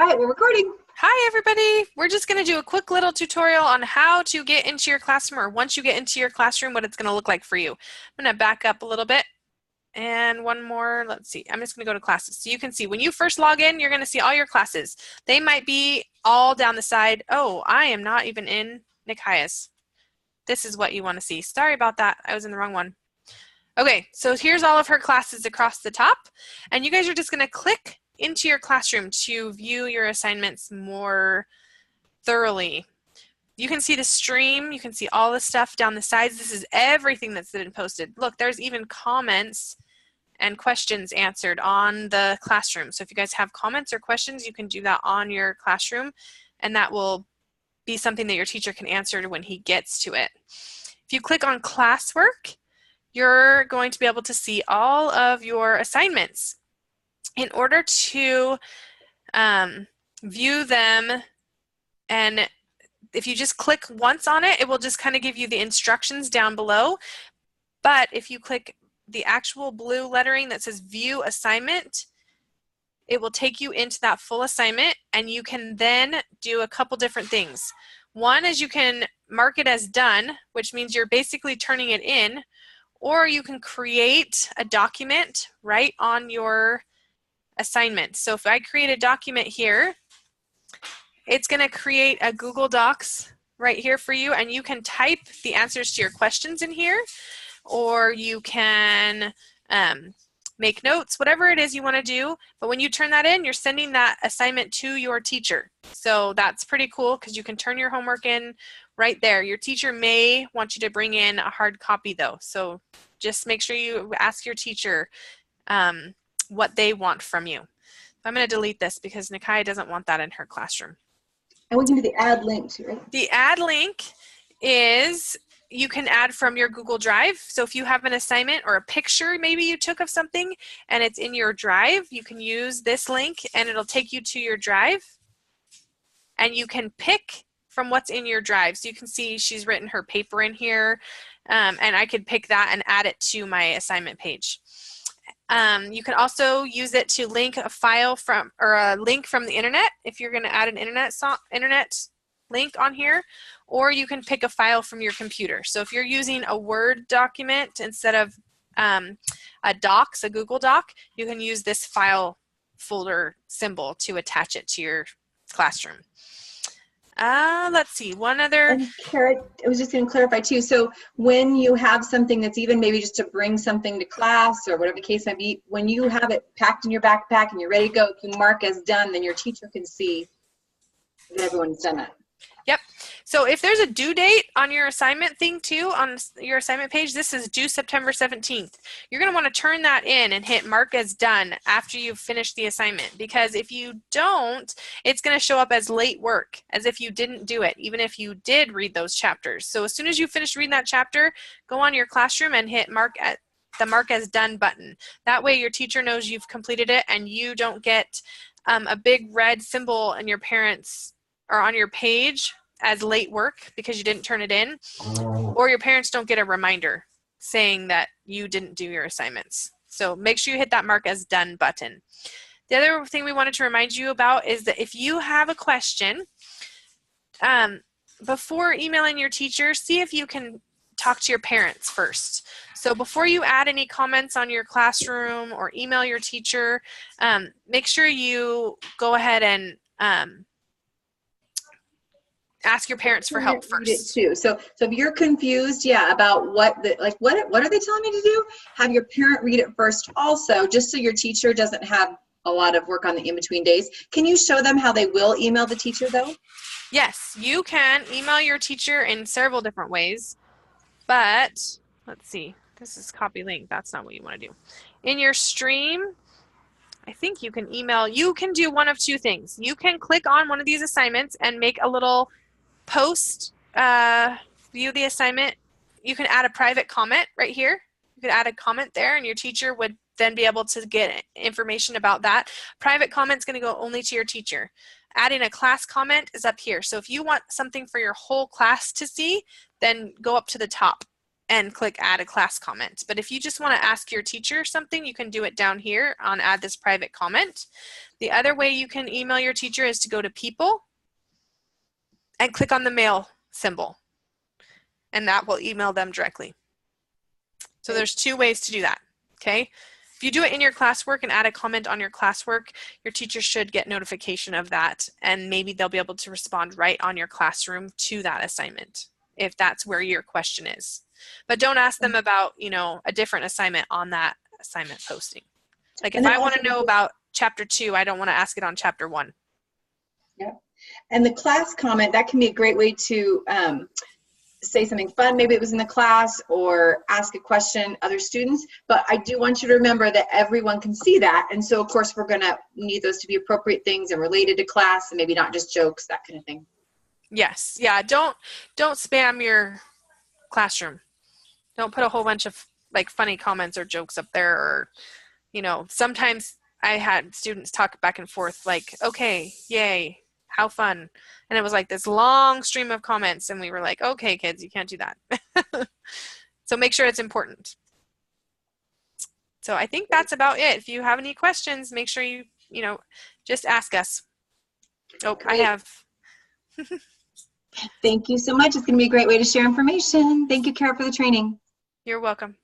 right, we're recording. Hi everybody! We're just going to do a quick little tutorial on how to get into your classroom, or once you get into your classroom, what it's going to look like for you. I'm going to back up a little bit and one more. Let's see. I'm just going to go to classes. So you can see when you first log in, you're going to see all your classes. They might be all down the side. Oh, I am not even in Nikias. This is what you want to see. Sorry about that. I was in the wrong one. Okay, so here's all of her classes across the top, and you guys are just going to click into your classroom to view your assignments more thoroughly. You can see the stream, you can see all the stuff down the sides. This is everything that's been posted. Look, there's even comments and questions answered on the classroom. So if you guys have comments or questions, you can do that on your classroom, and that will be something that your teacher can answer when he gets to it. If you click on classwork, you're going to be able to see all of your assignments. In order to view them, and if you just click once on it, it will just kind of give you the instructions down below. But if you click the actual blue lettering that says view assignment, it will take you into that full assignment, and you can then do a couple different things. One is you can mark it as done, which means you're basically turning it in, or you can create a document right on your assignment. So if I create a document here, it's going to create a Google Docs right here for you, and you can type the answers to your questions in here, or you can make notes, whatever it is you want to do. But when you turn that in, you're sending that assignment to your teacher. So that's pretty cool because you can turn your homework in right there. Your teacher may want you to bring in a hard copy though. So just make sure you ask your teacher what they want from you. I'm going to delete this because Nikai doesn't want that in her classroom. And we can do the add link too, right? The add link is you can add from your Google Drive. So if you have an assignment or a picture maybe you took of something and it's in your drive, you can use this link and it'll take you to your drive. And you can pick from what's in your drive. So you can see she's written her paper in here, and I could pick that and add it to my assignment page. You can also use it to link a file from, or a link from the internet if you're going to add an internet link on here, or you can pick a file from your computer. So if you're using a Word document instead of a Docs, a Google Doc, you can use this file folder symbol to attach it to your classroom. Let's see, one other. And Kara, I was just going to clarify too. So when you have something that's even maybe just to bring something to class or whatever the case might be, when you have it packed in your backpack and you're ready to go, if you mark as done, then your teacher can see that everyone's done it. Yep. So if there's a due date on your assignment thing too, on your assignment page, this is due September 17th. You're going to want to turn that in and hit mark as done after you've finished the assignment, because if you don't, it's going to show up as late work, as if you didn't do it, even if you did read those chapters. So as soon as you finish reading that chapter, go on your classroom and hit the mark as done button. That way your teacher knows you've completed it and you don't get a big red symbol in your parents or on your page as late work because you didn't turn it in, or your parents don't get a reminder saying that you didn't do your assignments. So make sure you hit that mark as done button. The other thing we wanted to remind you about is that if you have a question, before emailing your teacher, see if you can talk to your parents first. So before you add any comments on your classroom or email your teacher, make sure you go ahead and ask your parents for help first. Too. So if you're confused, about what are they telling me to do? Have your parent read it first also, just so your teacher doesn't have a lot of work on the in-between days. Can you show them how they will email the teacher though? Yes, you can email your teacher in several different ways, but let's see, this is copy link. That's not what you want to do. In your stream, I think you can you can do one of two things. You can click on one of these assignments and make a little post, view the assignment. You can add a private comment right here. You could add a comment there and your teacher would then be able to get information about that. Private comment is going to go only to your teacher. Adding a class comment is up here. So if you want something for your whole class to see, then go up to the top and click add a class comment. But if you just want to ask your teacher something, you can do it down here on add this private comment. The other way you can email your teacher is to go to people and click on the mail symbol, and that will email them directly. So there's 2 ways to do that, okay? If you do it in your classwork and add a comment on your classwork, your teacher should get notification of that, and maybe they'll be able to respond right on your classroom to that assignment, if that's where your question is. But don't ask them about, you know, a different assignment on that assignment posting. Like if I want to know about chapter 2, I don't want to ask it on chapter 1. Yeah. And the class comment, that can be a great way to say something fun. Maybe it was in the class, or ask a question other students. But I do want you to remember that everyone can see that. And so, of course, we're going to need those to be appropriate things and related to class, and maybe not just jokes, that kind of thing. Yes. Yeah. Don't spam your classroom. Don't put a whole bunch of like funny comments or jokes up there, or, you know, sometimes I had students talk back and forth like, okay, yay, how fun. And it was like this long stream of comments, and we were like, okay, kids, you can't do that. So make sure it's important. So I think that's about it. If you have any questions, make sure you know, just ask us. Oh, Great. I have. Thank you so much. It's going to be a great way to share information. Thank you, Kara, for the training. You're welcome.